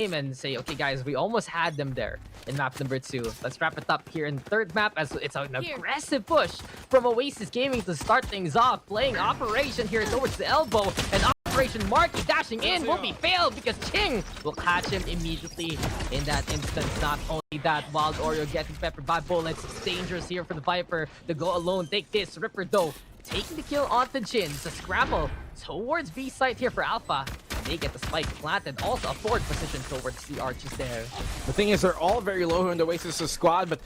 and say, okay guys, we almost had them there in map number 2. Let's wrap it up here in the third map as it's an aggressive push from Oasis Gaming to start things off, playing Operation here towards the elbow, and Operation Marky dashing in will be failed because Ching will catch him immediately in that instance. Not only that, Wild Oreo getting peppered by bullets. It's dangerous here for the Viper to go alone. Take this, Ripper though taking the kill onto Jin. It's a scramble towards B site here for Alpha. They get the spike planted. Also a forward position towards the arches there. The thing is, they're all very low in the Oasis squad, but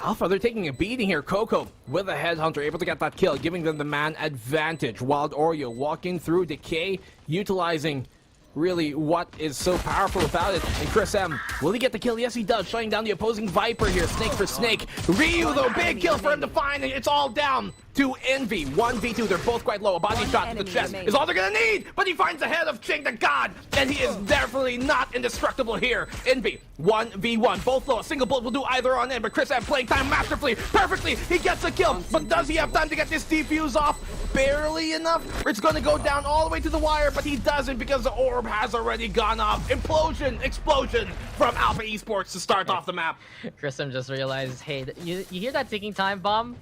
Alpha, they're taking a beating here. Coco with a headhunter, able to get that kill, giving them the man advantage. Wild Oreo walking through Decay, utilizing really what is so powerful about it. And Chris M, will he get the kill? Yes, he does, shutting down the opposing Viper here. Snake for Snake. Ryu, though, big kill for him to find, and it's all down to Envy. 1v2, they're both quite low. A body shot to the chest is all they're gonna need, but he finds the head of Ching the God, and he is definitely not indestructible here. Envy, 1v1, both low. A single bullet will do either on end, but Chris M playing time masterfully, perfectly. He gets a kill, but does he have time to get this defuse off? Barely enough. It's gonna go down all the way to the wire, but he doesn't because the orb has already gone off. Implosion, explosion from Alpha Esports to start off the map. Chrism just realized, hey, you hear that ticking time bomb?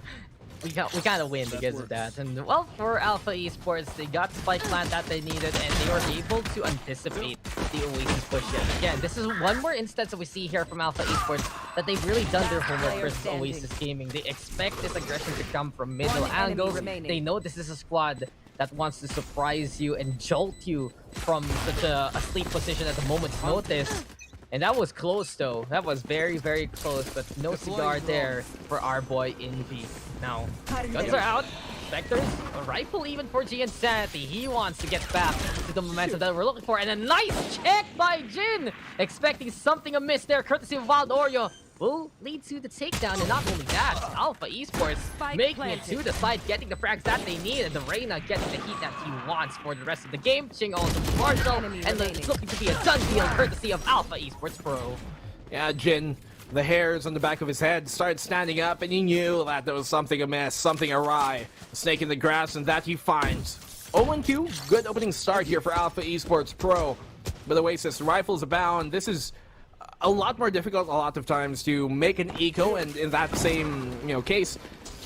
We kind of win because of that. And well, for Alpha Esports, they got the spike plant that they needed, and they were able to anticipate the Oasis push yet again. This is one more instance that we see here from Alpha Esports that they've really done their homework versus Oasis Gaming. They expect this aggression to come from middle angles. They know this is a squad that wants to surprise you and jolt you from such a sleep position at the moment's notice. And that was close though. That was very, very close, but no cigar there for our boy Envy. Now, guns are out. Vectors, a rifle even for G Insanity. He wants to get back to the momentum that we're looking for. And a nice check by Jin! Expecting something amiss there, courtesy of Wild Oreo. Will lead to the takedown, and not only that, Alpha Esports making it to the side, getting the frags that they need, and the Reyna getting the heat that he wants for the rest of the game. Ching also partial, and it's looking to be a done deal courtesy of Alpha Esports Pro. Yeah, Jin, the hairs on the back of his head started standing up, and he knew that there was something amiss, something awry. A snake in the grass, and that he finds. 0-2, good opening start here for Alpha Esports Pro. But Oasis, rifles abound. This is a lot more difficult a lot of times to make an eco, and in that same case,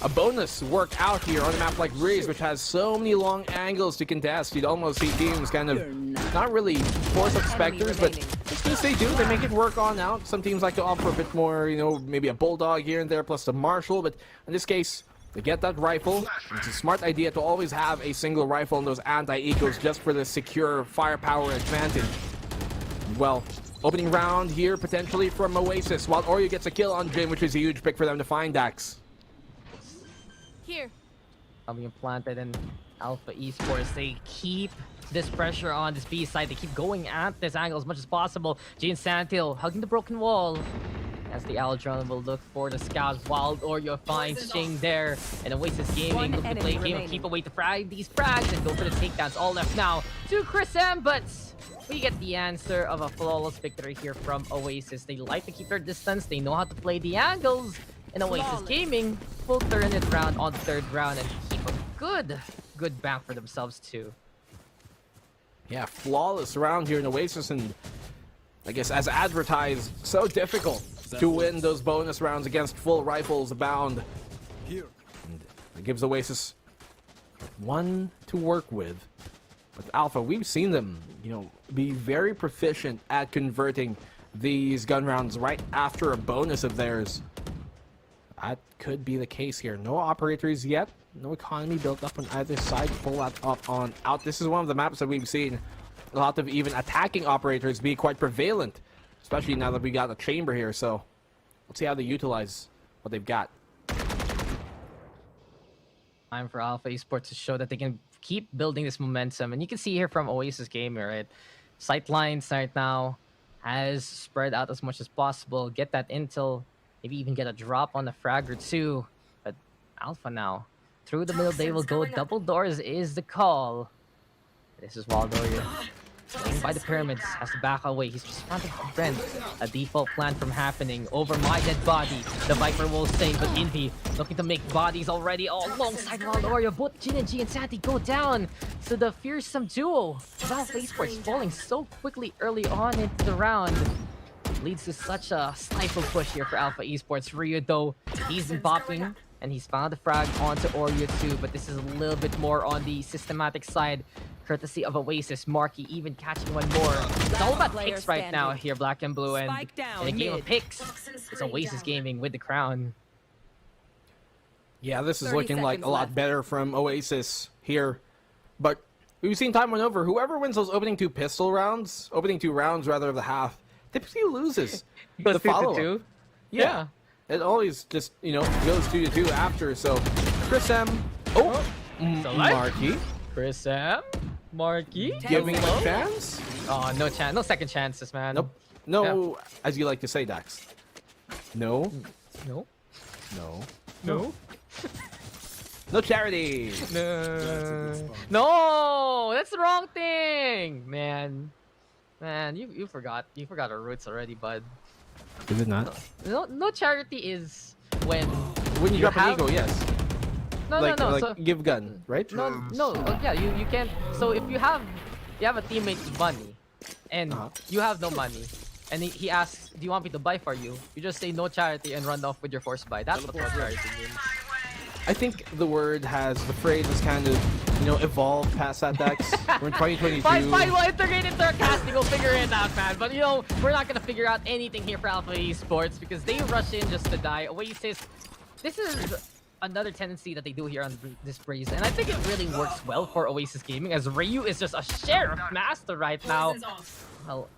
a bonus work out here on a map like Breeze, which has so many long angles to contest. You'd almost see teams kind of not really force up Spectres, but in this case they do. They make it work on out. Some teams like to opt for a bit more, maybe a Bulldog here and there plus the Marshall, but in this case, they get that rifle. It's a smart idea to always have a single rifle in those anti-ecos just for the secure firepower advantage. Well, opening round here potentially from Oasis, while Oreo gets a kill on Jin, which is a huge pick for them to find Dax. Here. Being planted in Alpha Esports, they keep this pressure on this B side. They keep going at this angle as much as possible. Jin Santil hugging the broken wall as the Aldron will look for the scouts. Wild Oreo finds Ching there, and Oasis Gaming looking to play a game, keep away to frag these frags and go for the takedowns. All left now to Chris M, but we get the answer of a flawless victory here from Oasis. They like to keep their distance. They know how to play the angles. And Oasis Gaming will turn it around on the third round and keep a good bank for themselves too. Yeah, flawless round here in Oasis, and I guess as advertised, so difficult to win those bonus rounds against full rifles abound. And it gives Oasis one to work with. With Alpha, we've seen them, be very proficient at converting these gun rounds right after a bonus of theirs. That could be the case here. No operators yet. No economy built up on either side. Full up on out. This is one of the maps that we've seen a lot of even attacking operators be quite prevalent, especially now that we got a chamber here. So let's see how they utilize what they've got. Time for Alpha Esports to show that they can keep building this momentum, and you can see here from Oasis Gamer, right? Sight lines right now has spread out as much as possible. Get that intel, maybe even get a drop on the frag or two. But Alpha now, through the middle, they will go. Double doors is the call. This is Wild Oreo. Playing by the pyramids, has to back away. He's just trying to prevent a default plan from happening. Over my dead body, the Viper will stay, but Envy looking to make bodies already all alongside Valoria. Both Jin and G and Santi go down. So the fearsome duo, Valve Esports falling so quickly early on into the round, leads to such a stifle push here for Alpha Esports. Ryu, though, he's been popping, and he's found the frag onto Oreo too, but this is a little bit more on the systematic side, courtesy of Oasis. Marky even catching one more. It's all about picks right now here, Black and Blue, and in a game of picks, it's Oasis Gaming with the crown. Yeah, this is looking like a lot better from Oasis here. But we've seen time and over, whoever wins those opening two rounds rather of the half, typically loses the follow-up. Yeah. It always just, you know, goes 2-2 after. So Chris M. Marky. Chris M. Marky. Giving him a chance? Oh, no chance. No second chances, man. Nope. No, as you like to say, Dax. No. No. No. No. No charity. No, that's the wrong thing, man. Man, you forgot our roots already, bud. Is it not? No charity is when you drop an ego, yes. No. Like So, give gun, right? No. Yeah, you can't. So if you have a teammate with money, and you have no money, and he asks, "Do you want me to buy for you?" You just say no charity and run off with your force buy. That's what no charity means. I think the phrase has kind of, you know, evolved past that, Dex. We're in 2022. Fine, we'll integrate it to our casting, we'll figure it out, man. But, you know, we're not gonna figure out anything here for Alpha Esports because they rush in just to die. Oasis, this is another tendency that they do here on this Breeze, and I think it really works well for Oasis Gaming, as Ryu is just a sheriff master right now. Well,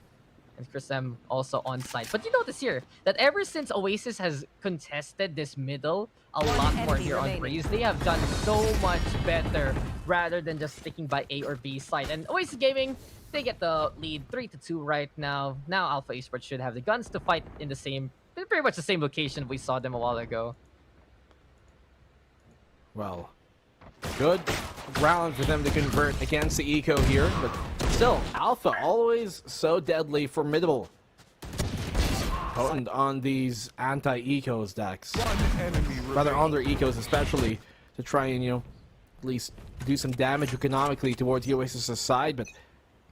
and Chris M also on site. But you notice here that ever since Oasis has contested this middle a lot more here on Breeze, they have done so much better rather than just sticking by A or B side. And Oasis Gaming, they get the lead 3-2 right now. Now Alpha Esports should have the guns to fight in pretty much the same location we saw them a while ago. Well, good round for them to convert against the eco here, but still, Alpha always so deadly formidable. Potent on these anti-ecos, Dax. Rather on their ecos especially, to try and, you know, at least do some damage economically towards the Oasis' side, but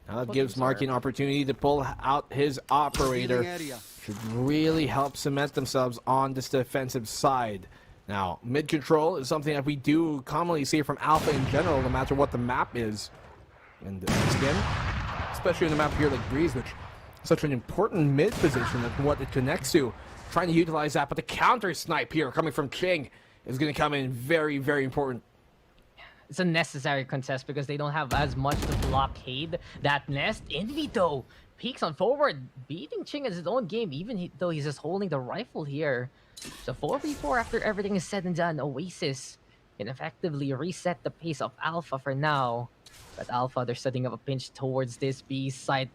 now that gives Marky an opportunity to pull out his operator. Should really help cement themselves on this defensive side. Now, mid-control is something that we do commonly see from Alpha in general, no matter what the map is. And again, especially in a map here like Breeze, which is such an important mid position and what it connects to. Trying to utilize that, but the counter snipe here coming from King is going to come in very, very important. It's a necessary contest because they don't have as much to blockade that nest. Envy, though, peeks on forward, beating Ching as his own game, even though he's just holding the rifle here. So 4v4 after everything is said and done. Oasis can effectively reset the pace of Alpha for now. But Alpha, they're setting up a pinch towards this B site.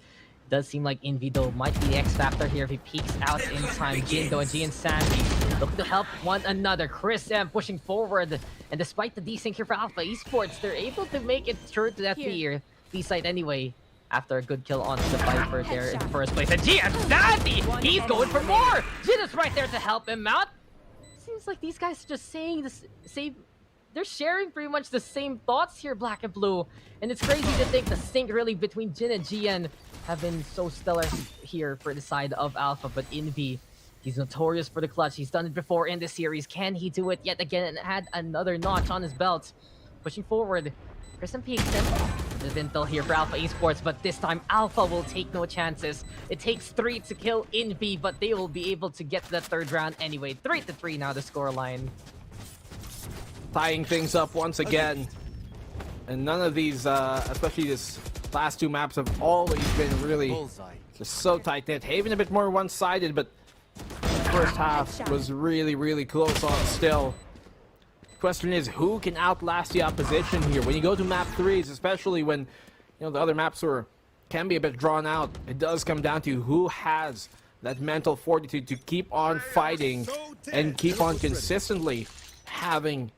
Does seem like Envy, though, might be the X factor here if he peeks out in time. Jindo and G and Sandy looking to help one another. Chris M pushing forward. And despite the desync here for Alpha Esports, they're able to make it through to that B site anyway. After a good kill on the Viper there in first place. And G and Sandy! He's going for more! Jin is right there to help him out. Seems like these guys are just saying the same. They're sharing pretty much the same thoughts here, Black and Blue. And it's crazy to think the sync really between Jin and GN have been so stellar here for the side of Alpha. But Envy, he's notorious for the clutch. He's done it before in the series. Can he do it yet again and add another notch on his belt? Pushing forward. Chris and peeks him. The Vintel here for Alpha Esports, but this time Alpha will take no chances. It takes 3 to kill Envy, but they will be able to get to the third round anyway. 3-3 now the scoreline. Tying things up once again. And none of these, especially this last two maps, have always been really just so tight-knit. Haven a bit more one-sided, but the first half was really, really close on still. Question is, who can outlast the opposition here? When you go to map 3s, especially when, you know, the other maps can be a bit drawn out, it does come down to who has that mental fortitude to keep on fighting and keep on consistently having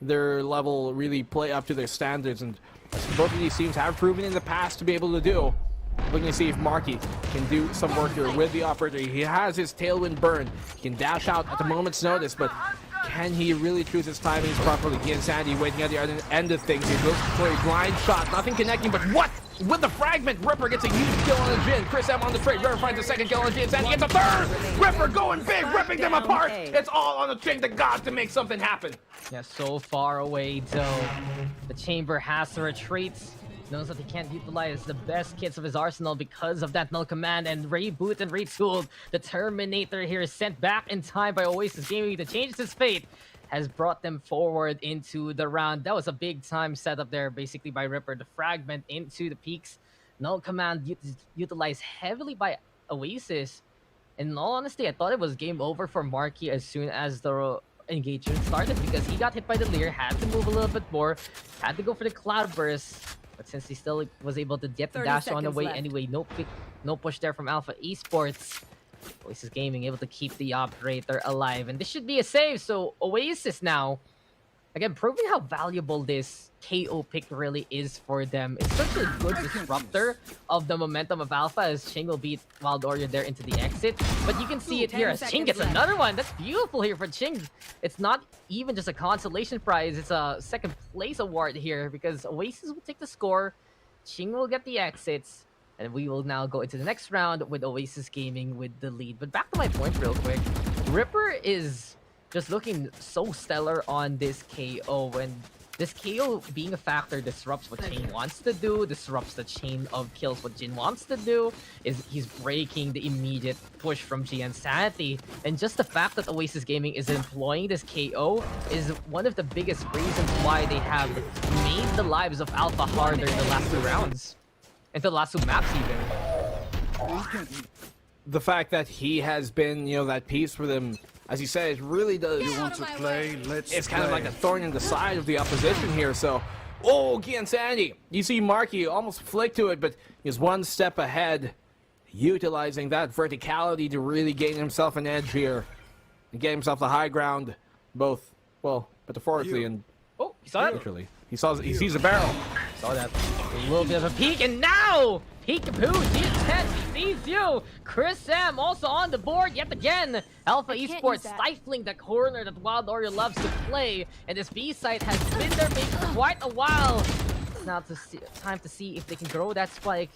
their level really play up to their standards. And both of these teams have proven in the past to be able to do. Looking to see if Marky can do some work here with the operator. He has his tailwind burn. He can dash out at the moment's notice, but can he really choose his timings properly? He and Sandy waiting at the other end of things. He goes for a blind shot. Nothing connecting, but what? With the fragment, Ripper gets a huge kill on the Jin. Chris M on the trade. Ripper finds a second kill on the Jin. Sandy gets a third! Ripper going big, ripping them apart! It's all on the Ching to God to make something happen. Yeah, so far away, though. The Chamber has to retreat. Knows that he can't utilize the best kits of his arsenal because of that null command, and reboot and retooled. The Terminator here is sent back in time by Oasis Gaming to change his fate. Has brought them forward into the round. That was a big time setup there, basically by Ripper. The fragment into the peaks. Null command utilized heavily by Oasis. In all honesty, I thought it was game over for Marky as soon as the engagement started, because he got hit by the Leer, had to move a little bit more, had to go for the Cloudburst. But since he still was able to get the dash on the way anyway, no push there from Alpha Esports. Oasis Gaming able to keep the operator alive, and this should be a save. So Oasis now, again, proving how valuable this KO pick really is for them. It's such a good disruptor of the momentum of Alpha, as Ching will beat Wild Warrior there into the exit. But you can see it here as Ching gets another one. That's beautiful here for Ching. It's not even just a consolation prize, it's a second place award here, because Oasis will take the score, Ching will get the exits, and we will now go into the next round with Oasis Gaming with the lead. But back to my point real quick. Ripper is just looking so stellar on this KO, and this KO being a factor disrupts what Chain wants to do, disrupts the chain of kills what Jin wants to do, is he's breaking the immediate push from GN Sanity. And just the fact that Oasis Gaming is employing this KO is one of the biggest reasons why they have made the lives of Alpha harder in the last two rounds. Into the last two maps even. The fact that he has been, you know, that piece for them, as he says, really does. You want to play? It's kind of like a thorn in the side of the opposition here. So, oh, Gian Sandy, you see Marky almost flick to it, but he's one step ahead, utilizing that verticality to really gain himself an edge here and get himself the high ground, both, well, metaphorically and oh, you saw it? literally. He sees a barrel. Saw that. A little bit of a peek, and now Peekaboo, G10, he sees you. Chris M also on the board yet again. Alpha Esports stifling the corner that Wild Warrior loves to play, and this B site has been there for quite a while. It's now time to see if they can grow that spike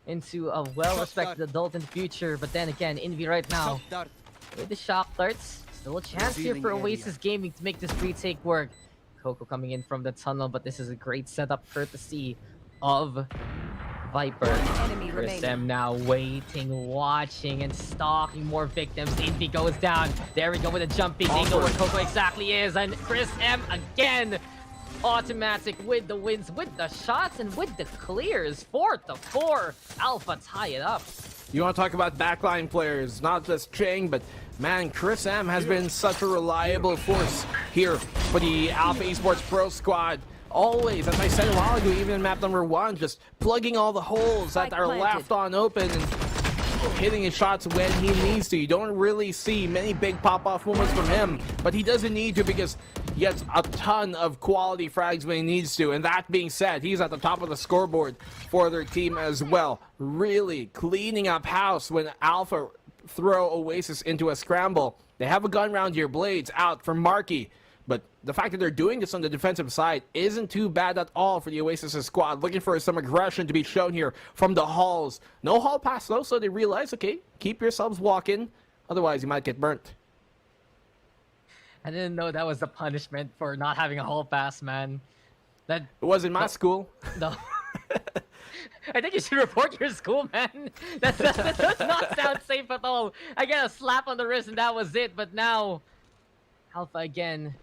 into a well-respected adult in the future. But then again, Envy right now with the shock darts, still a chance here for Oasis Gaming to make this retake work. Coco coming in from the tunnel, but this is a great setup courtesy of Viper. Chris M now waiting, watching, and stalking more victims. Envy goes down. There we go with the jumping. They know where Coco exactly is, and Chris M again. Automatic with the wins, with the shots, and with the clears. 4-4. Alpha tie it up. You want to talk about backline players, not just Ching, but man, Chris M has been such a reliable force here for the Alpha Esports Pro Squad. Always, as I said a while ago, even in map number 1, just plugging all the holes that are left on open and hitting his shots when he needs to. You don't really see many big pop-off moments from him, but he doesn't need to because he gets a ton of quality frags when he needs to. And that being said, he's at the top of the scoreboard for their team as well. Really cleaning up house when Alpha throw Oasis into a scramble. They have a gun round here, Blades out for Marky. But the fact that they're doing this on the defensive side isn't too bad at all for the Oasis squad. Looking for some aggression to be shown here from the halls. No hall pass though, so they realize, okay, keep yourselves walking. Otherwise, you might get burnt. I didn't know that was the punishment for not having a hall pass, man. That it was in my school. No. I think you should report your school, man. That does not sound safe at all. I get a slap on the wrist and that was it. But now, Alpha again.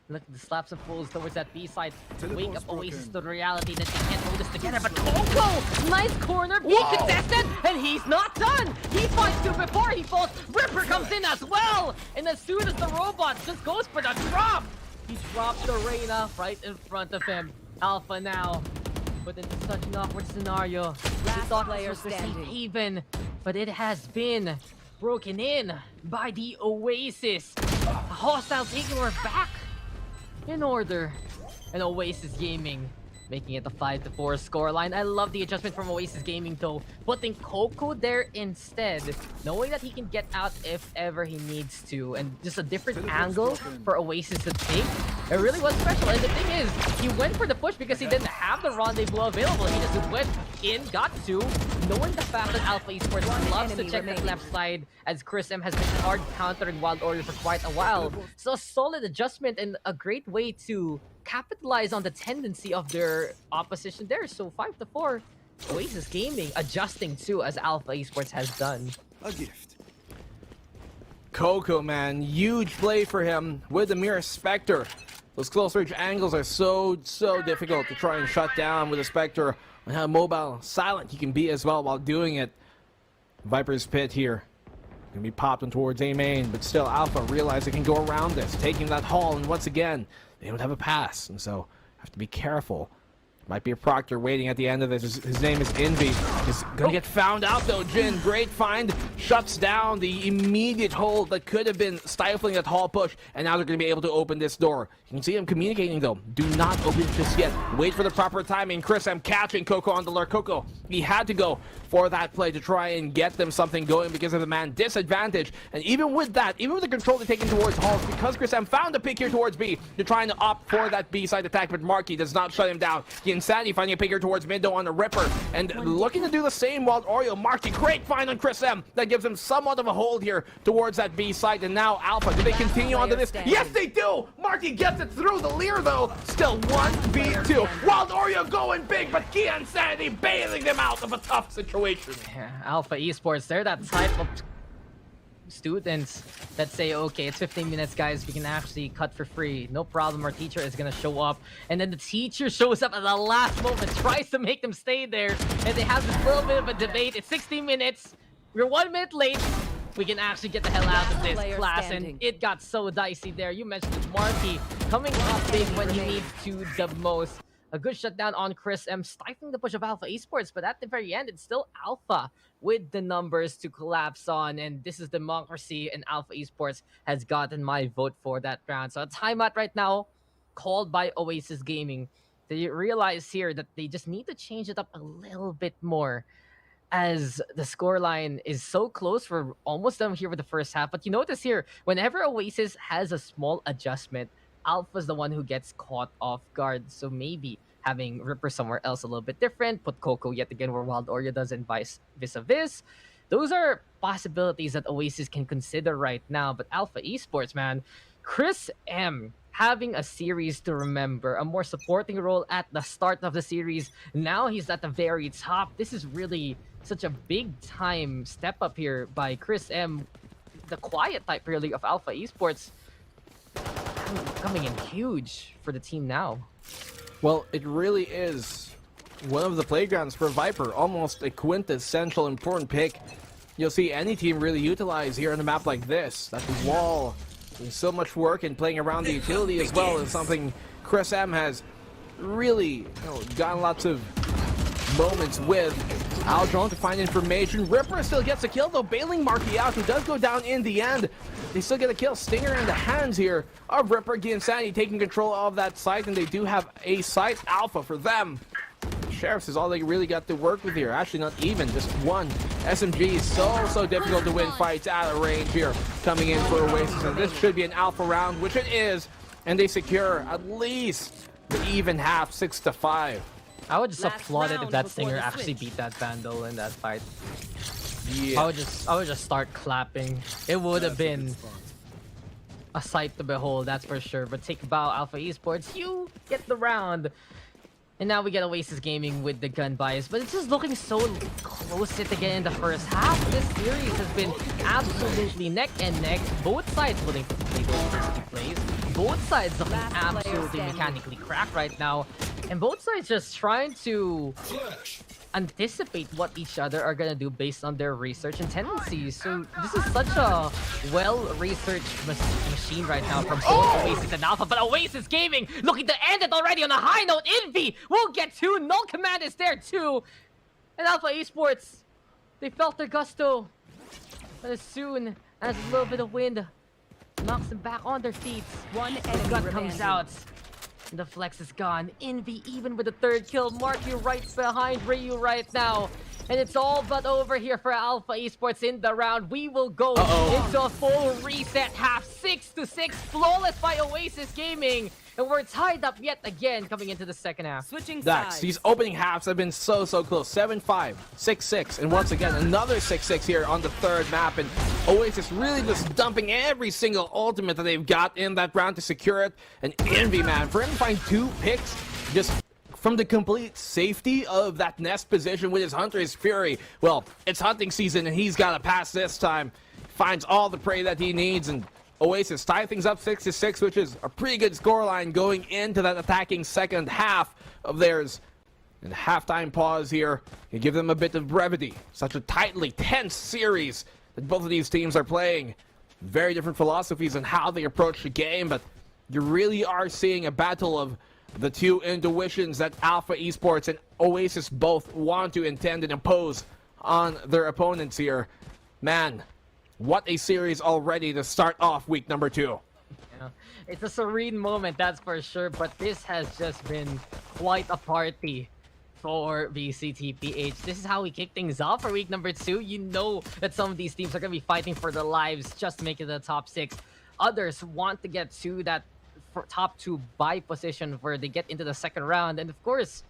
Look at the slaps and pulls towards that B side. Wake up Oasis to the reality that they can't hold this together. But Coco! Nice corner, B contested, and he's not done! He finds two before he falls. Ripper comes in as well! And as soon as the robot just goes for the drop, he drops the Reyna right in front of him. Alpha now, but into such an awkward scenario. Last player standing. Haven, but it has been broken in by the Oasis. A hostile takeover back in order, and Oasis Gaming making it a 5-4 scoreline. I love the adjustment from Oasis Gaming though, putting Coco there instead, knowing that he can get out if ever he needs to, and just a different angle for Oasis to take. It really was special, and the thing is, he went for the push because he didn't have the rendezvous available. He just went in, got two, knowing the fact that Alpha Esports loves to check that left side, as Chris M has been hard countering Wild Warrior for quite a while. So a solid adjustment and a great way to capitalize on the tendency of their opposition there. So 5-4, Oasis Gaming adjusting too, as Alpha Esports has done. A gift. Coco, man, huge play for him with the Mirror Spectre. Those close range angles are so difficult to try and shut down with a Spectre, and how mobile, silent he can be as well while doing it. Viper's Pit here. Gonna be popped in towards A main, but still Alpha realize they can go around this, taking that haul, and once again, they don't have a pass, and so have to be careful. Might be a Proctor waiting at the end of this. His name is Envy. He's gonna get found out though. Jin, great find, shuts down the immediate hold that could have been stifling that hall push, and now they're gonna be able to open this door. You can see him communicating though. Do not open it just yet. Wait for the proper timing. Chris M catching Coco on the lure. Coco, he had to go for that play to try and get them something going because of the man disadvantage. And even with that, even with the control they're taking towards halls, because Chris M found a pick here towards B, they're trying to opt for that B side attack, but Marky does not shut him down. Insanity finding a pick here towards mid though on the Ripper, and looking to do the same while Oreo. Marky, great find on Chris M. That gives him somewhat of a hold here towards that B side, and now Alpha, do they continue onto this? Yes, they do! Marky gets it through the Lear though. Still 1v2. Wild Oreo going big, but Key Insanity bailing them out of a tough situation. Yeah, Alpha Esports, they're that type of students that say, okay, it's 15 minutes, guys, we can actually cut for free. No problem, our teacher is gonna show up. And then the teacher shows up at the last moment, tries to make them stay there, and they have this little bit of a debate. It's 16 minutes, we're 1 minute late. We can actually get the hell out of this class, and it got so dicey there. You mentioned Marky coming up big when he needs to the most. A good shutdown on Chris M, stifling the push of Alpha Esports, but at the very end, it's still Alpha with the numbers to collapse on, and this is democracy, and Alpha Esports has gotten my vote for that round. So a timeout right now, called by Oasis Gaming. They realize here that they just need to change it up a little bit more, as the scoreline is so close. We're almost done here with the first half, but you notice here, whenever Oasis has a small adjustment, Alpha's the one who gets caught off guard. So maybe having Ripper somewhere else a little bit different, put Coco yet again where Wild Oreo does, and vice vis-a-vis. Those are possibilities that Oasis can consider right now. But Alpha Esports, man, Chris M having a series to remember, a more supporting role at the start of the series. Now he's at the very top. This is really such a big time step up here by Chris M, the quiet type really of Alpha Esports, coming in huge for the team now. Well, it really is one of the playgrounds for Viper, almost a quintessential important pick you'll see any team really utilize here on a map like this. That wall, there's so much work in playing around the utility as well, is something Chris M has really gotten lots of moments with. Aldron to find information. Ripper still gets a kill though, bailing Marky out, who does go down in the end. They still get a kill. Stinger in the hands here of Ripper. Insanity taking control of that site, and they do have a site Alpha for them. Sheriffs is all they really got to work with here. Actually, not even, just one. SMG, so difficult to win fights out of range here, coming in for Oasis, and this should be an Alpha round, which it is, and they secure at least the even half, 6-5. I would just applaud it if that Stinger actually beat that Vandal in that fight. Yeah. I would just start clapping. It would have been a sight to behold, that's for sure. But take a bow, Alpha Esports, you get the round. And now we get Oasis Gaming with the gun bias, but it's just looking so close yet again in the first half. This series has been absolutely neck and neck. Both sides willing to play those first two plays. Both sides looking absolutely mechanically cracked right now. And both sides just trying to anticipate what each other are gonna do based on their research and tendencies. So this is such a well-researched machine right now from both Oasis and Alpha. But Oasis Gaming looking to end it already on a high note. Envy will get two. Null Command is there too. And Alpha Esports, they felt their gusto. But as soon as a little bit of wind knocks them back on their feet, One the enemy gut remaining. comes out. The flex is gone. Envy even with the third kill. Marky right behind Ryu right now. And it's all but over here for Alpha Esports in the round. We will go into a full reset half. 6-6. Flawless by Oasis Gaming. And we're tied up yet again coming into the second half. Switching Dax, sides. these opening halves have been so close. 7-5, 6-6, and once again another 6-6 here on the third map. And Oasis really just dumping every single ultimate that they've got in that round to secure it. And Envy, man, for him to find 2 picks just from the complete safety of that nest position with his Hunter's Fury. Well, it's hunting season and he's got to pass this time. Finds all the prey that he needs, and Oasis tie things up 6-6, which is a pretty good scoreline going into that attacking second half of theirs. And halftime pause here can give them a bit of brevity. Such a tightly tense series that both of these teams are playing. Very different philosophies on how they approach the game, but you really are seeing a battle of the two intuitions that Alpha Esports and Oasis both want to intend and impose on their opponents here. Man, what a series already to start off week number 2. Yeah, it's a serene moment, that's for sure, but this has just been quite a party for VCT PH. This is how we kick things off for week number 2. You know that some of these teams are going to be fighting for their lives just to make it to the top 6. Others want to get to that top 2 bye position where they get into the second round. And of course,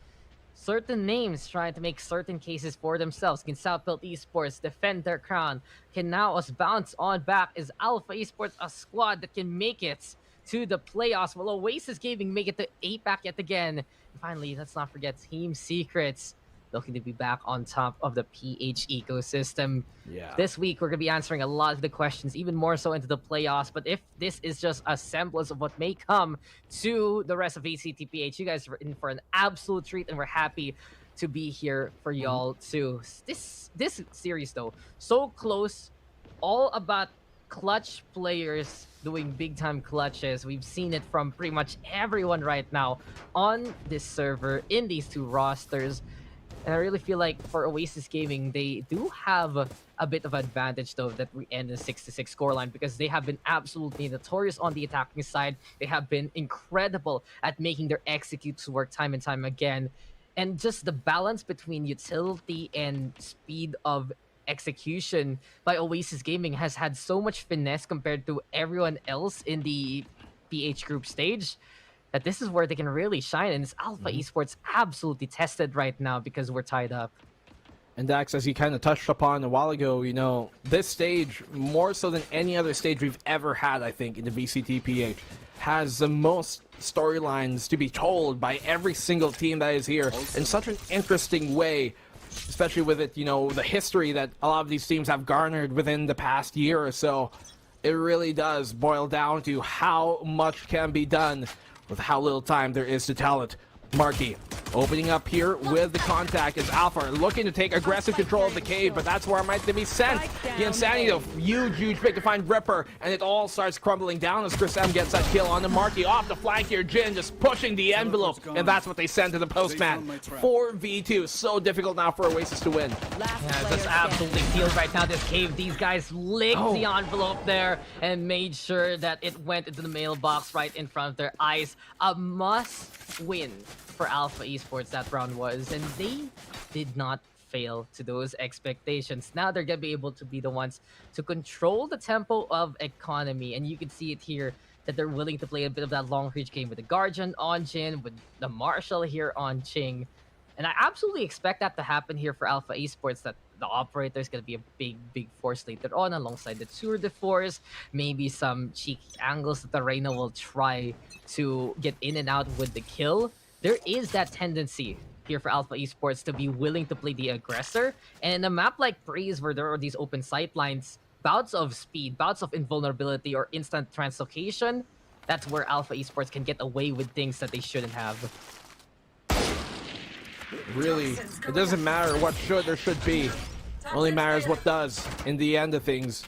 certain names trying to make certain cases for themselves. Can Southfield Esports defend their crown? Can now us bounce on back? Is Alpha Esports a squad that can make it to the playoffs? Will Oasis Gaming make it to APAC yet again? And finally, let's not forget Team Secrets looking to be back on top of the PH ecosystem. Yeah. This week, we're going to be answering a lot of the questions, even more so into the playoffs. But if this is just a semblance of what may come to the rest of VCT PH, you guys are in for an absolute treat, and we're happy to be here for y'all too. This series, though, so close, all about clutch players doing big-time clutches. We've seen it from pretty much everyone right now on this server, in these 2 rosters. And I really feel like for Oasis Gaming, they do have a bit of advantage, though, that we end in 6-6 scoreline, because they have been absolutely notorious on the attacking side. They have been incredible at making their executes work time and time again. And just the balance between utility and speed of execution by Oasis Gaming has had so much finesse compared to everyone else in the PH group stage, that this is where they can really shine. And it's Alpha Esports absolutely tested right now because we're tied up. And Dax, as you kind of touched upon a while ago, you know, this stage, more so than any other stage we've ever had, I think, in the VCT PH, has the most storylines to be told by every single team that is here in such an interesting way, especially with it, you know, the history that a lot of these teams have garnered within the past year or so. It really does boil down to how much can be done with how little time there is to tell it. Marky opening up here with the contact as Alpha looking to take aggressive control of the cave, but that's where it might be sent. The Insanity, though, huge pick to find Ripper, and it all starts crumbling down as Chris M gets that kill on the Marky. Off the flank here, Jin just pushing the envelope, and that's what they send to the postman. 4v2, so difficult now for Oasis to win. Yeah, just absolutely feels right now this cave. These guys licked the envelope there and made sure that it went into the mailbox right in front of their eyes. A must win for Alpha Esports that round was, and they did not fail to those expectations. Now they're gonna be able to be the ones to control the tempo of economy, and you can see it here that they're willing to play a bit of that long reach game with the Guardian on Jin, with the Marshall here on Ching. And I absolutely expect that to happen here for Alpha Esports, that the operator is going to be a big force later on alongside the Tour de Force. Maybe some cheeky angles that the Reyna will try to get in and out with the kill. There is that tendency here for Alpha Esports to be willing to play the aggressor. And in a map like Breeze, where there are these open sight lines, bouts of speed, bouts of invulnerability, or instant translocation, that's where Alpha Esports can get away with things that they shouldn't have. Really, it doesn't matter what should or should be. Only matters what does in the end of things.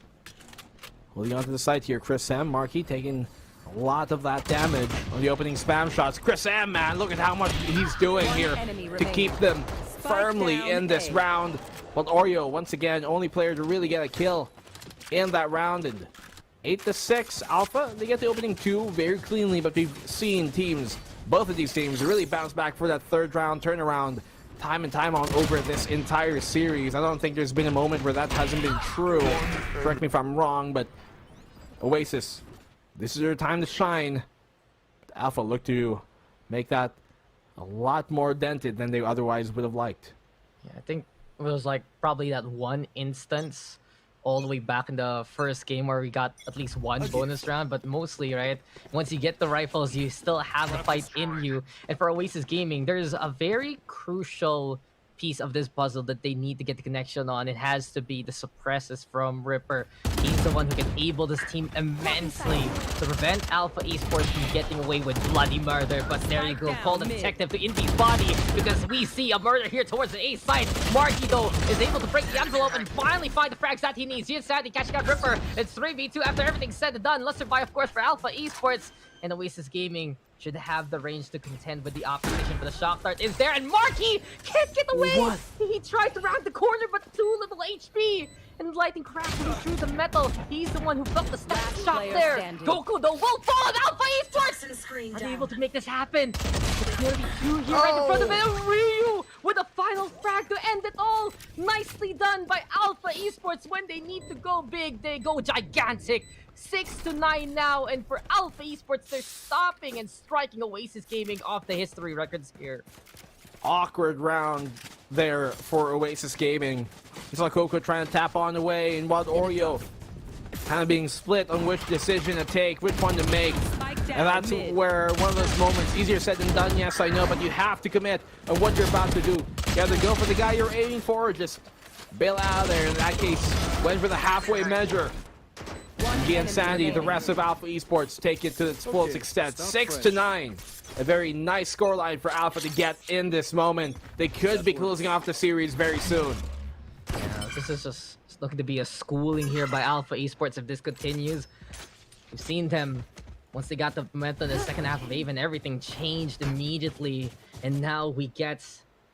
Holding on to the site here, Chris M. Marky taking a lot of that damage on the opening spam shots. Chris M, man, look at how much he's doing here to keep them firmly in this round. But Oreo, once again, only player to really get a kill in that round. And 8-6, Alpha, they get the opening 2 very cleanly, but we've seen teams both of these teams really bounced back for that third round turnaround time and time on over this entire series. I don't think there's been a moment where that hasn't been true. Correct me if I'm wrong, but OASIS, this is their time to shine. But Alpha look to make that a lot more dented than they otherwise would have liked. Yeah, I think it was like probably that one instance all the way back in the first game where we got at least one bonus round, but mostly, right, once you get the rifles, you still have a fight in you. And for Oasis Gaming, there's a very crucial piece of this puzzle that they need to get the connection on. It has to be the suppresses from Ripper. He's the one who can able this team immensely to prevent Alpha Esports from getting away with bloody murder. But there you go, call the detective to Indy's body, because we see a murder here towards the A side. Marky, though, is able to break the envelope and finally find the frags that he needs. He's sadly catching out Ripper. It's 3v2 after everything's said and done. Let's survive, of course, for Alpha Esports. And Oasis Gaming should have the range to contend with the opposition, but the shock dart is there, and Marky can't get away! What? He tried to round the corner, but too little HP! And lightning crashing through the metal. He's the one who felt the shot there. Goku, though, will fall, and Alpha Esports are they able to make this happen? It's gonna be two here right in front of him. Ryu with a final frag to end it all. Nicely done by Alpha Esports. When they need to go big, they go gigantic. 6-9 now, and for Alpha Esports, they're stopping and striking Oasis Gaming off the history records here. Awkward round there for Oasis Gaming. You saw Coco trying to tap on the way, and Wild Oreo kind of being split on which decision to take, which one to make. And that's where one of those moments, easier said than done, yes, I know, but you have to commit on what you're about to do. You have to go for the guy you're aiming for, or just bail out of there. In that case, went for the halfway measure. And Sandy, the rest of Alpha Esports take it to its fullest extent. 6-9. A very nice scoreline for Alpha to get in this moment. They could be closing off the series very soon. Yeah, this is just looking to be a schooling here by Alpha Esports if this continues. We've seen them, once they got the momentum in the second half of Haven, everything changed immediately. And now we get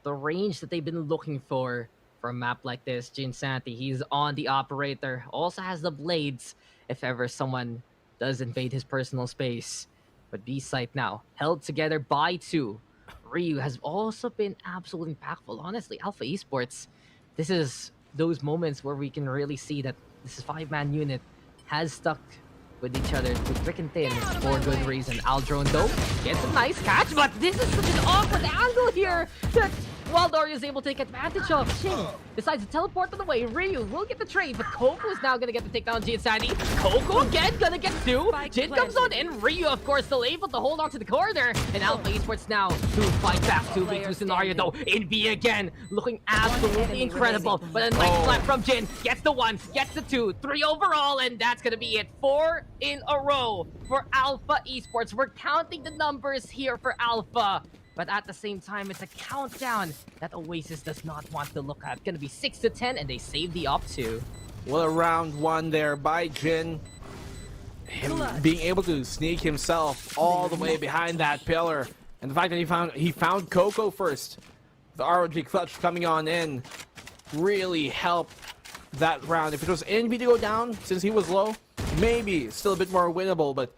the range that they've been looking for a map like this. Jin Santi, he's on the operator, also has the blades if ever someone does invade his personal space. But B site now held together by two. Ryu has also been absolutely impactful. Honestly, Alpha Esports, this is those moments where we can really see that this five-man unit has stuck with each other through thick and thin for good reason. Aldrone, though, gets a nice catch, but this is such an awkward angle here that Waldor is able to take advantage of. Ching decides to teleport on the way. Ryu will get the trade, but Coco is now gonna get the takedown on Jin Sandy. Coco again gonna get two. Jin comes on in. Ryu, of course, still able to hold on to the corner. And Alpha Esports now to fight back 2v2 scenario, though. In B again, looking absolutely incredible. But a nice slap from Jin. Gets the one, gets the two, 3 overall, and that's gonna be it. 4 in a row for Alpha Esports. We're counting the numbers here for Alpha. But at the same time, it's a countdown that Oasis does not want to look at. Gonna be 6-10, and they save the up 2. Well, a round one there by Jin. Him being able to sneak himself all the way behind that pillar. And the fact that he found Coco first. The ROG clutch coming on in really helped that round. If it was Envy to go down, since he was low, maybe still a bit more winnable, but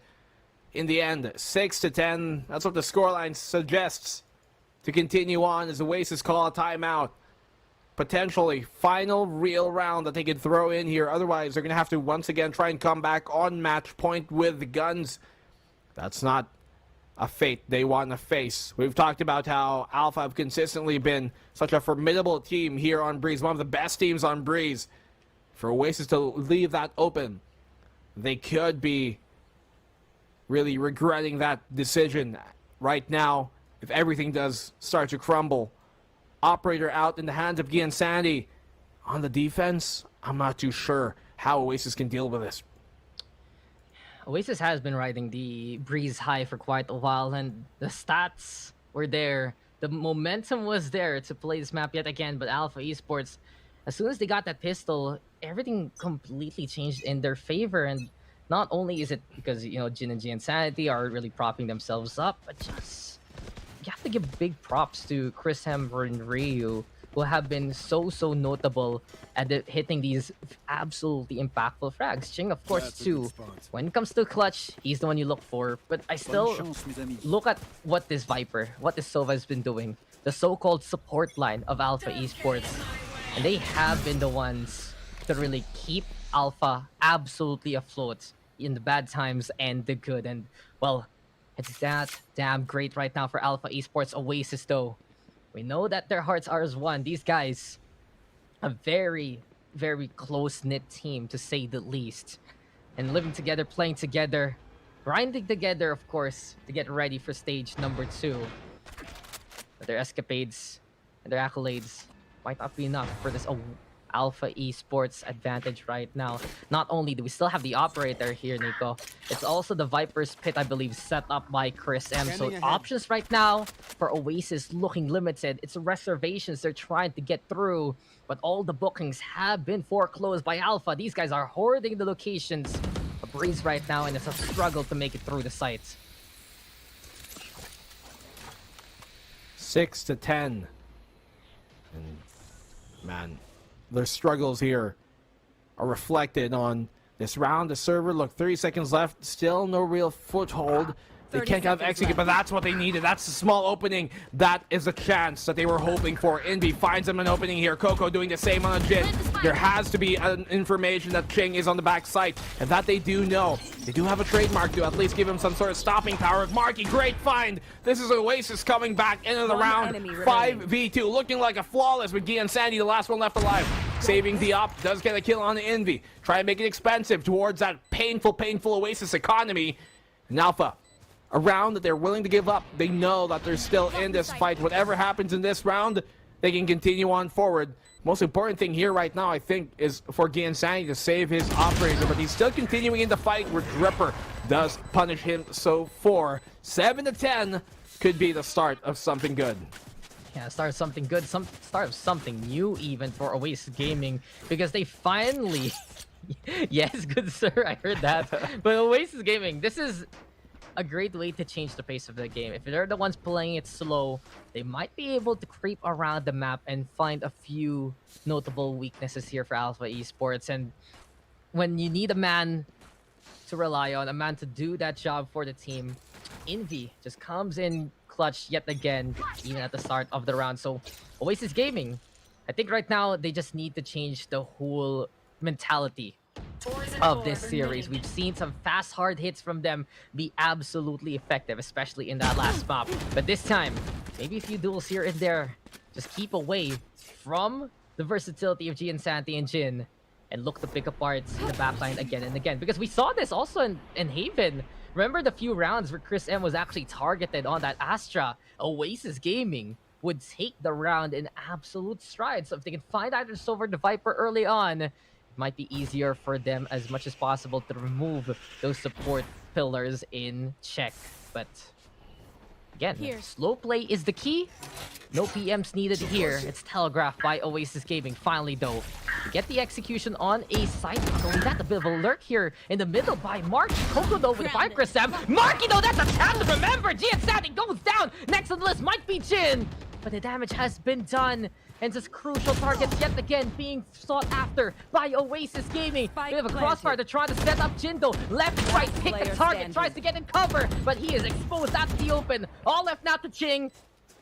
in the end, 6-10. That's what the scoreline suggests to continue on as Oasis call a timeout. Potentially final real round that they could throw in here. Otherwise, they're going to have to once again try and come back on match point with the guns. That's not a fate they want to face. We've talked about how Alpha have consistently been such a formidable team here on Breeze. One of the best teams on Breeze. For Oasis to leave that open, they could be really regretting that decision right now if everything does start to crumble. Operator out in the hands of Gian Sandy. On the defense, I'm not too sure how Oasis can deal with this. Oasis has been riding the Breeze high for quite a while, and the stats were there. The momentum was there to play this map yet again, but Alpha Esports, as soon as they got that pistol, everything completely changed in their favor. And not only is it because, you know, Jin and Gian Sanity are really propping themselves up, but just you have to give big props to Chris Hemmer and Ryu who have been so notable at hitting these absolutely impactful frags. Ching, of course, too. When it comes to clutch, he's the one you look for. But I still look at what this Viper, what this Sova has been doing. The so-called support line of Alpha Esports. And they have been the ones to really keep Alpha absolutely afloat in the bad times and the good. And, well, it's that damn great right now for Alpha Esports. OASIS, though. We know that their hearts are as one. These guys, a very close-knit team, to say the least. And living together, playing together, grinding together, of course, to get ready for stage number 2. But their escapades and their accolades might not be enough for this Alpha Esports advantage right now. Not only do we still have the operator here, Nico, it's also the Viper's Pit, I believe, set up by Chris M. So options right now for OASIS looking limited. It's reservations they're trying to get through, but all the bookings have been foreclosed by Alpha. These guys are hoarding the locations. A breeze right now, and it's a struggle to make it through the site. 6-10. And man, their struggles here are reflected on this round. The server, look, 30 seconds left, still no real foothold. They can't have execute, but that's what they needed. That's a small opening. That is a chance that they were hoping for. Envy finds them an opening here. Coco doing the same on a Jin. There has to be an information that Ching is on the back site, and that they do know. They do have a trademark to at least give him some sort of stopping power. Marky, great find. This is OASIS coming back into the round. 5v2, looking like a flawless with Gian Sandy, the last one left alive. Saving the op, does get a kill on the Envy. Try and make it expensive towards that painful OASIS economy. And Alpha, a round that they're willing to give up. They know that they're still in this fight. Whatever happens in this round, they can continue on forward. Most important thing here right now, I think, is for Giansani to save his operator, but he's still continuing in the fight where Dripper does punish him. So 7-10 could be the start of something good. Yeah, start of something good, start of something new even for OASIS Gaming, because they finally... Yes, good sir, I heard that. But OASIS Gaming, this is a great way to change the pace of the game. If they're the ones playing it slow, they might be able to creep around the map and find a few notable weaknesses here for Alpha Esports. And when you need a man to rely on, a man to do that job for the team, Envy just comes in clutch yet again, even at the start of the round. So OASIS Gaming, I think right now they just need to change the whole mentality of this series. We've seen some fast, hard hits from them be absolutely effective, especially in that last map. But this time, maybe a few duels here and there. Just keep away from the versatility of Giansanti and Jin and look to pick apart the backline again and again. Because we saw this also in Haven. Remember the few rounds where Chris M was actually targeted on that Astra? OASIS Gaming would take the round in absolute stride. So if they can find either Sova or the Viper early on, might be easier for them as much as possible to remove those support pillars in check. But again, slow play is the key. No PMs needed here. It's telegraphed by OASIS Gaming. Finally, though, to get the execution on a site. Not only that, a bit of a lurk here in the middle by Marky. Coco, though, with 5 Sam. Marky, though, that's a chance to remember. Giansanti goes down. Next on the list might be Jin. But the damage has been done. And just crucial targets yet again being sought after by OASIS Gaming. They have a crossfire. They're trying to set up Jindo. Left, right, pick the target. Tries to get in cover, but he is exposed out to the open. All left now to Ching.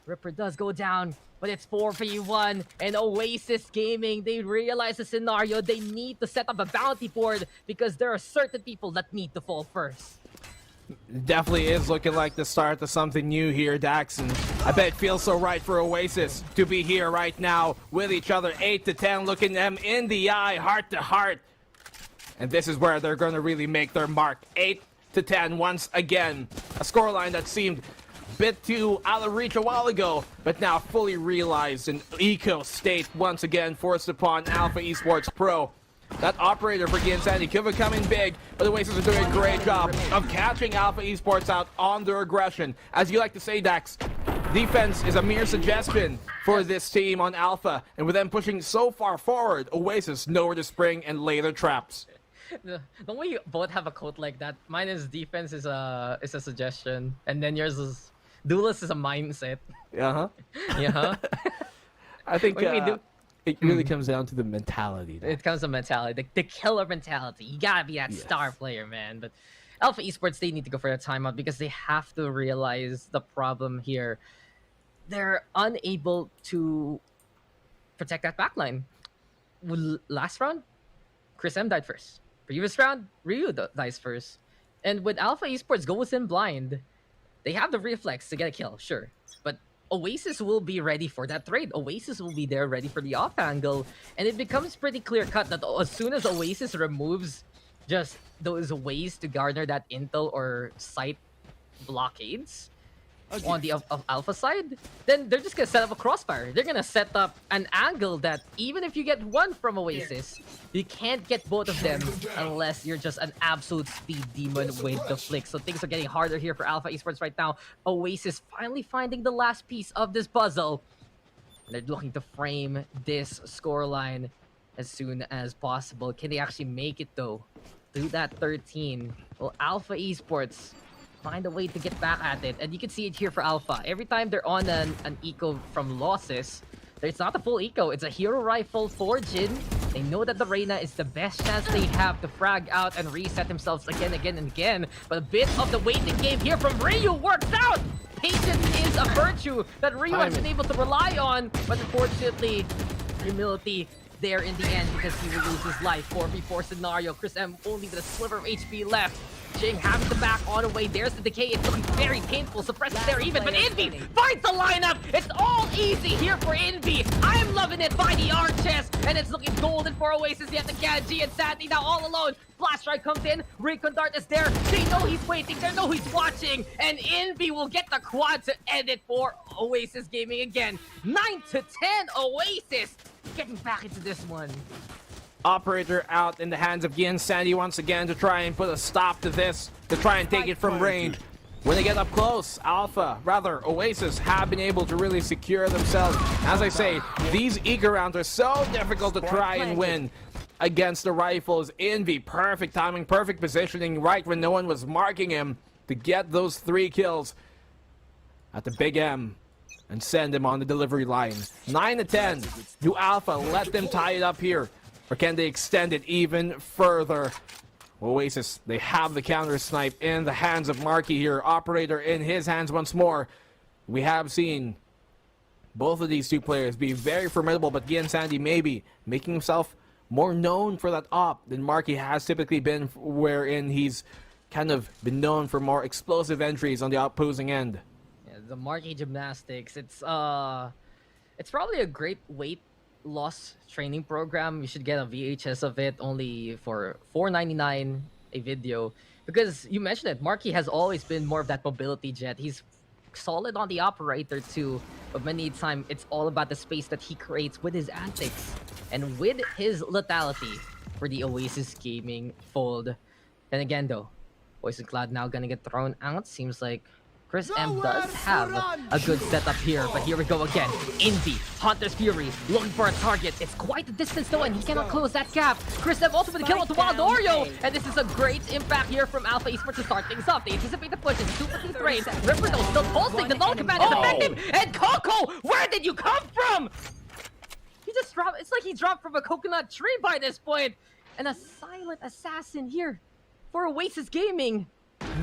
Ripper does go down, but it's 4v1. And OASIS Gaming, they realize the scenario. They need to set up a bounty board because there are certain people that need to fall first. Definitely is looking like the start of something new here, Dax, and I bet it feels so right for OASIS to be here right now with each other. 8-10, looking them in the eye, heart to heart. And this is where they're going to really make their mark. 8-10 once again. A scoreline that seemed a bit too out of reach a while ago, but now fully realized in eco state once again, forced upon Alpha Esports Pro. That operator for Giansanti could have come in big, but the OASIS are doing a great job of catching Alpha Esports out on their aggression. As you like to say, Dax, defense is a mere suggestion for this team on Alpha, and with them pushing so far forward, OASIS know where to spring and lay their traps. Don't we both have a quote like that? Mine is defense is a suggestion, and then yours is duelist is a mindset. Uh-huh. Yeah. I think When we do- it really comes down to the mentality. It comes to mentality, the killer mentality. You gotta be that star player, man. But Alpha Esports, they need to go for a timeout because they have to realize the problem here. They're unable to protect that backline. Last round, Chris M died first. Previous round, Ryu dies first. And with Alpha Esports goes in blind, they have the reflex to get a kill, sure. But OASIS will be ready for that trade. OASIS will be there ready for the off angle. And it becomes pretty clear cut that as soon as OASIS removes just those ways to garner that intel or site blockades on the Alpha side, then they're just gonna set up a crossfire. They're gonna set up an angle that even if you get one from OASIS, you can't get both of them unless you're just an absolute speed demon with the flick. So things are getting harder here for Alpha Esports right now. OASIS finally finding the last piece of this puzzle. They're looking to frame this scoreline as soon as possible. Can they actually make it though? Through that 13. Well, Alpha Esports find a way to get back at it. And you can see it here for Alpha. Every time they're on an eco from losses, it's not a full eco. It's a hero rifle for Jin. They know that the Reyna is the best chance they have to frag out and reset themselves again and again. But a bit of the waiting game here from Ryu works out! Patience is a virtue that Ryu has been able to rely on. But unfortunately, humility there in the end because he will lose his life. 4v4 scenario. Chris M only with a sliver of HP left. Jing having to back all the way. There's the decay. It's looking very painful. Suppressed there even, but Envy finds the lineup. It's all easy here for Envy. I'm loving it by the arches, and it's looking golden for Oasis. Yet again, G and Sandy now all alone. Flash strike comes in. Recon Dart is there. They know he's waiting. They know he's watching, and Envy will get the quad to end it for Oasis Gaming again. 9-10 Oasis getting back into this one. Operator out in the hands of Gian Sandy once again to try and put a stop to this, to try and take it from range. When they get up close, Oasis have been able to really secure themselves. As I say, these eco rounds are so difficult to try and win against the rifles. Envy, perfect timing, perfect positioning right when no one was marking him to get those 3 kills at the Big M and send him on the delivery line. 9-10. Do Alpha let them tie it up here? Or can they extend it even further? Oasis, they have the counter snipe in the hands of Marky here. Operator in his hands once more. We have seen both of these two players be very formidable, but Gian Sandy maybe making himself more known for that op than Marky has typically been, wherein he's kind of been known for more explosive entries on the opposing end. Yeah, the Marky gymnastics, it's probably a great weight loss training program. You should get a VHS of it, only for $4.99 a video, because you mentioned it, Marky has always been more of that mobility jet. He's solid on the operator too, but many times it's all about the space that he creates with his antics and with his lethality for the Oasis Gaming fold. Then again though, Poison Cloud now gonna get thrown out. Seems like Chris M does have a good setup here, but here we go again. Envy, Hunter's Fury, looking for a target. It's quite the distance though, and he cannot close that gap. Chris M also with the kill with the Wild Oreo, and this is a great impact here from Alpha Esports to start things off. They anticipate the push, it's super constrained. Ripper though still pulsing, the null command is effective, and Coco, where did you come from? He just dropped, it's like he dropped from a coconut tree by this point. And a silent assassin here for Oasis Gaming.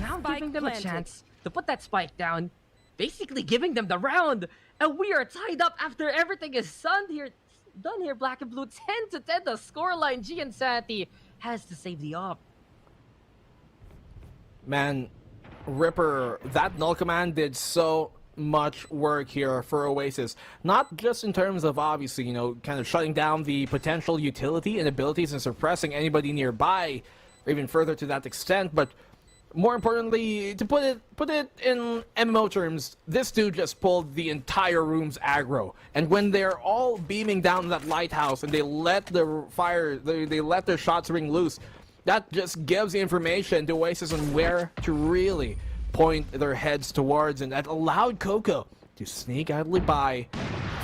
Now giving them a chance to put that spike down, basically giving them the round, and we are tied up after everything is done here. Black and Blue 10-10 the scoreline. G and Santi has to save the op. Man, Ripper, that null command did so much work here for Oasis. Not just in terms of obviously, you know, kind of shutting down the potential utility and abilities and suppressing anybody nearby, or even further to that extent, but more importantly, to put it in MMO terms, this dude just pulled the entire room's aggro. And when they're all beaming down that lighthouse and they let the fire, they let their shots ring loose, that just gives the information to Oasis on where to really point their heads towards, and that allowed Coco to sneak idly by,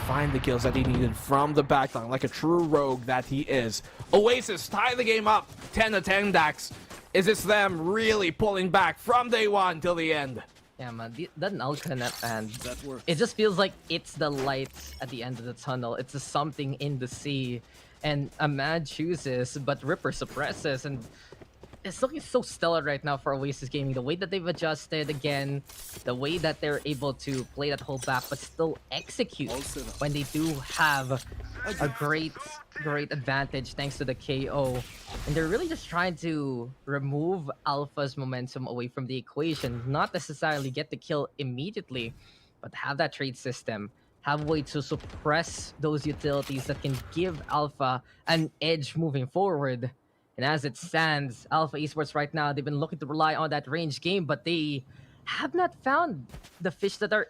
find the kills that he needed from the backline, like a true rogue that he is. Oasis tie the game up, 10-10 Dax. Is this them really pulling back from day one till the end? Yeah, man, that null connect, and That works. it just feels like it's the light at the end of the tunnel. It's a something in the sea, and a man chooses, but Ripper suppresses, and it's looking so stellar right now for Oasis Gaming. The way that they've adjusted again, the way that they're able to play that whole back, but still execute All set up. when they do have a great advantage thanks to the KO. And they're really just trying to remove Alpha's momentum away from the equation, not necessarily get the kill immediately, but have that trade system, have a way to suppress those utilities that can give Alpha an edge moving forward. And as it stands, Alpha Esports right now, they've been looking to rely on that range game, but they have not found the fish that are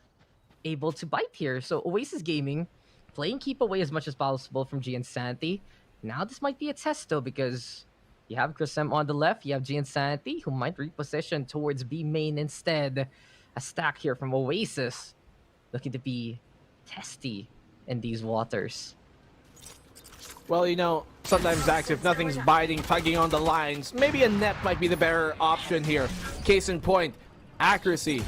able to bite here. So Oasis Gaming playing keep away as much as possible from G and Santi. Now this might be a test though, because you have Chris M on the left, you have G and Santi who might reposition towards B main instead. A stack here from Oasis, looking to be testy in these waters. Well, you know, sometimes, Zax, if nothing's biting, tugging on the lines, maybe a net might be the better option here. Case in point, accuracy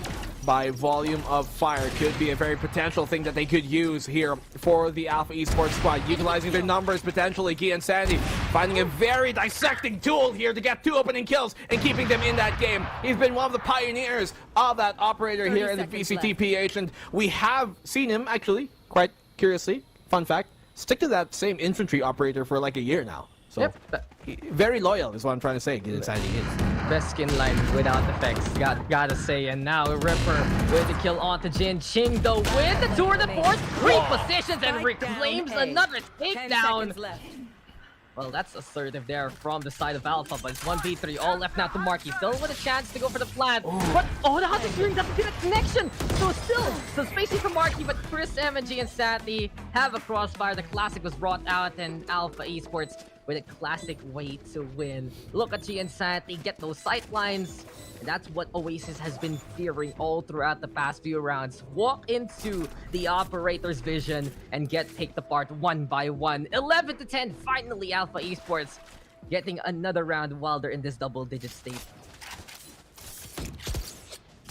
by volume of fire could be a very potential thing that they could use here for the Alpha Esports squad, utilizing their numbers potentially. Guy and Sandy finding a very dissecting tool here to get 2 opening kills and keeping them in that game. He's been one of the pioneers of that operator here in the VCT PH, and we have seen him actually, quite curiously, fun fact, stick to that same infantry operator for like a year now. So, Yep. very loyal is what I'm trying to say. Get inside he is. Best skin line without effects, gotta say. And now Ripper with the kill onto Jin. Ching though with the tour de force, repositions and reclaims another 10 takedown. seconds left. Well, that's assertive there from the side of Alpha, but it's 1v3, all left now to Marky. Still with a chance to go for the plant. But, oh, the Hunter Fury doesn't get a connection. So still, some spacing for Marky, but Chris M and G and Santi have a crossfire. The classic was brought out, and Alpha Esports with a classic way to win. Look at G and Santi, get those sight lines. And that's what Oasis has been fearing all throughout the past few rounds. Walk into the operator's vision and get picked apart one by one. 11-10, finally Alpha Esports getting another round while they're in this double-digit state.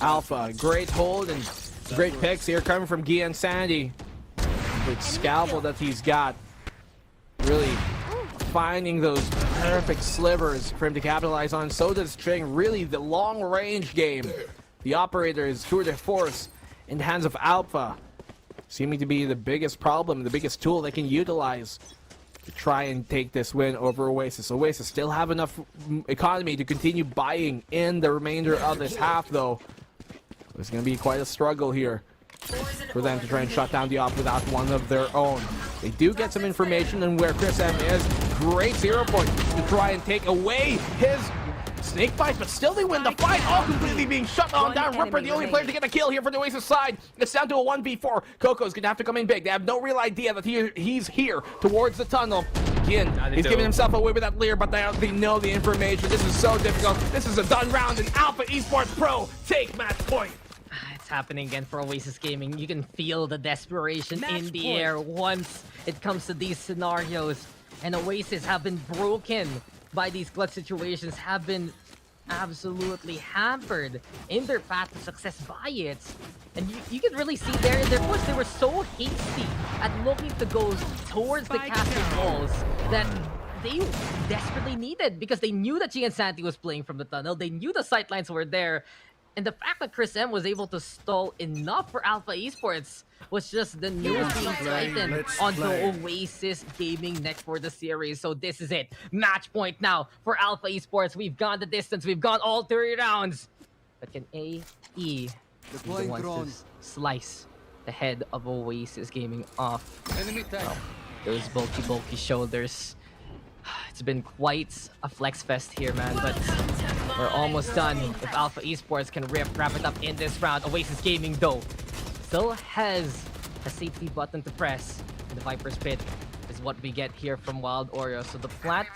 Alpha, great hold and great picks here coming from Guy and Sandy. With Scalpel that he's got. Really finding those perfect slivers for him to capitalize on. So does Ching. Really, the long-range game. The operator is tour de force in the hands of Alpha, seeming to be the biggest problem, the biggest tool they can utilize to try and take this win over Oasis. Oasis still have enough economy to continue buying in the remainder of this half, though. It's going to be quite a struggle here for them to try and shut down the op without one of their own. They do get some information on where Chris M is. Great 0 point to try and take away his snake bite, but still they win the fight, all completely being shut on down. Ripper, the only player to get a kill here for the Oasis side. It's down to a 1v4. Coco's gonna have to come in big. They have no real idea that he's here towards the tunnel. Again, he's giving himself away with that leer, but they know the information. This is so difficult. This is a done round, and Alpha Esports Pro take match point. It's happening again for Oasis Gaming. You can feel the desperation Match in the point. air once it comes to these scenarios. And Oasis have been broken by these clutch situations, have been absolutely hampered in their path to success by it. And you can really see there in their push, they were so hasty at looking to go towards the castle walls that they desperately needed, because they knew that G and Santi was playing from the tunnel. They knew the sightlines were there. And the fact that Chris M was able to stall enough for Alpha Esports was just the news being tightened on the Oasis Gaming neck for the series. So this is it. Match point now for Alpha Esports. We've gone the distance. We've gone all 3 rounds. But can AE be the ones to slice the head of Oasis Gaming off? Enemy tag. Well, those bulky shoulders. It's been quite a flex fest here, man, but we're almost done. If Alpha Esports can wrap it up in this round. Oasis Gaming, though, still has a safety button to press. The Viper's Pit is what we get here from Wild Oreo. So the plant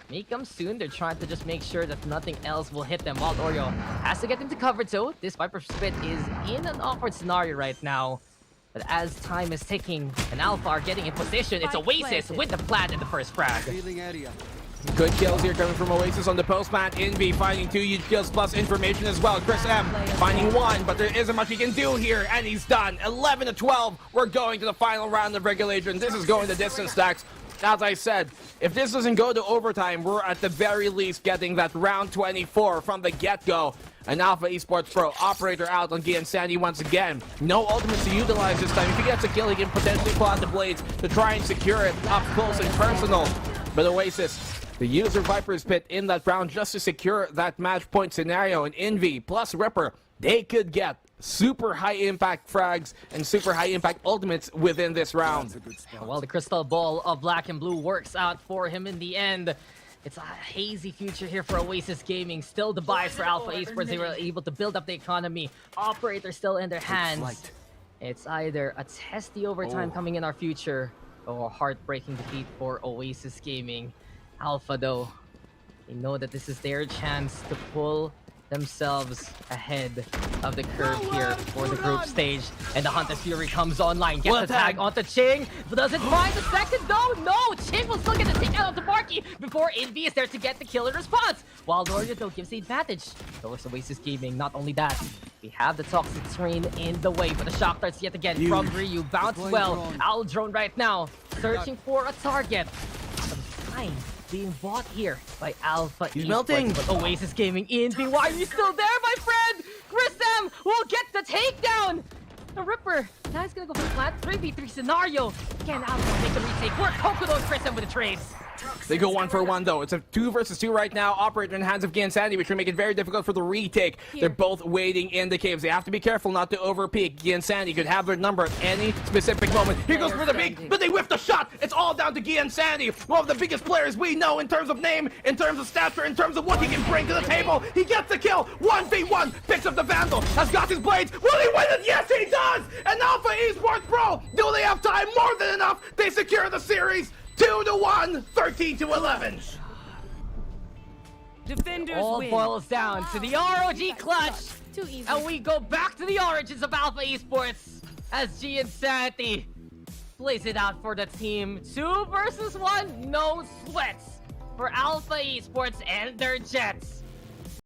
may come soon. They're trying to just make sure that nothing else will hit them. Wild Oreo has to get into cover, too. This Viper's Pit is in an awkward scenario right now. But as time is ticking and Alpha are getting in position, it's Oasis with the plant in the first frag. Healing area. Good kills here coming from Oasis on the postman. Envy finding 2 huge kills plus information as well. Chris M finding 1, but there isn't much he can do here, and he's done. 11-12. We're going to the final round of regulation. This is going the distance, Stacks. As I said, if this doesn't go to overtime, we're at the very least getting that round 24 from the get-go. An Alpha Esports Pro operator out on Gian Sandy once again. No ultimates to utilize this time. If he gets a kill, he can potentially pull out the blades to try and secure it up close and personal. But Oasis, the user Viper's Pit in that round just to secure that match point scenario. And Envy plus Ripper, they could get super high impact frags and super high impact ultimates within this round. Well, the crystal ball of black and blue works out for him in the end. It's a hazy future here for Oasis Gaming. Still the buys for Alpha Esports. They were able to build up the economy. Operator still in their hands. It's either a testy overtime coming in our future or a heartbreaking defeat for Oasis Gaming. Alpha, though, they know that this is their chance to pull themselves ahead of the curve here for the group stage. And the Hunter's Fury comes online. Gets the tag onto Ching. But does it find the second though? No! Ching will still get the take out onto Marky before Envy is there to get the kill in response. While Noria though gives the advantage towards Oasis Gaming. Not only that, we have the Toxic Train in the way, but the shock darts yet again from Ryu. Bounce well. Owl Drone right now, searching for a target. But it's fine. Being bought here by Alpha Esports. Melting. But Oasis Gaming Envy, why are you still there, my friend? Grissom will get the takedown. The Ripper, now he's gonna go for the flat 3v3 scenario. Again, Alpha make the retake. Work Kokodo Grissom with a trace. They go 1-for-1 though. It's a 2 versus 2 right now. Operator in the hands of Gian Sandy, which will make it very difficult for the retake. They're both waiting in the caves. They have to be careful not to overpeak. Gian Sandy could have their number at any specific moment. Here goes for the peak, but they whiff the shot. It's all down to Gian Sandy, one of the biggest players we know in terms of name, in terms of stature, in terms of what he can bring to the table. He gets the kill. 1v1, picks up the Vandal, has got his blades. Will he win it? Yes, he does! And Alpha Esports Pro, do they have time? More than enough. They secure the series. 2-1, 13-11. Defenders All win. boils down to the ROG clutch. Too easy. And we go back to the origins of Alpha Esports as Gian Sandy plays it out for the team. 2 versus 1, no sweats for Alpha Esports and their Jets.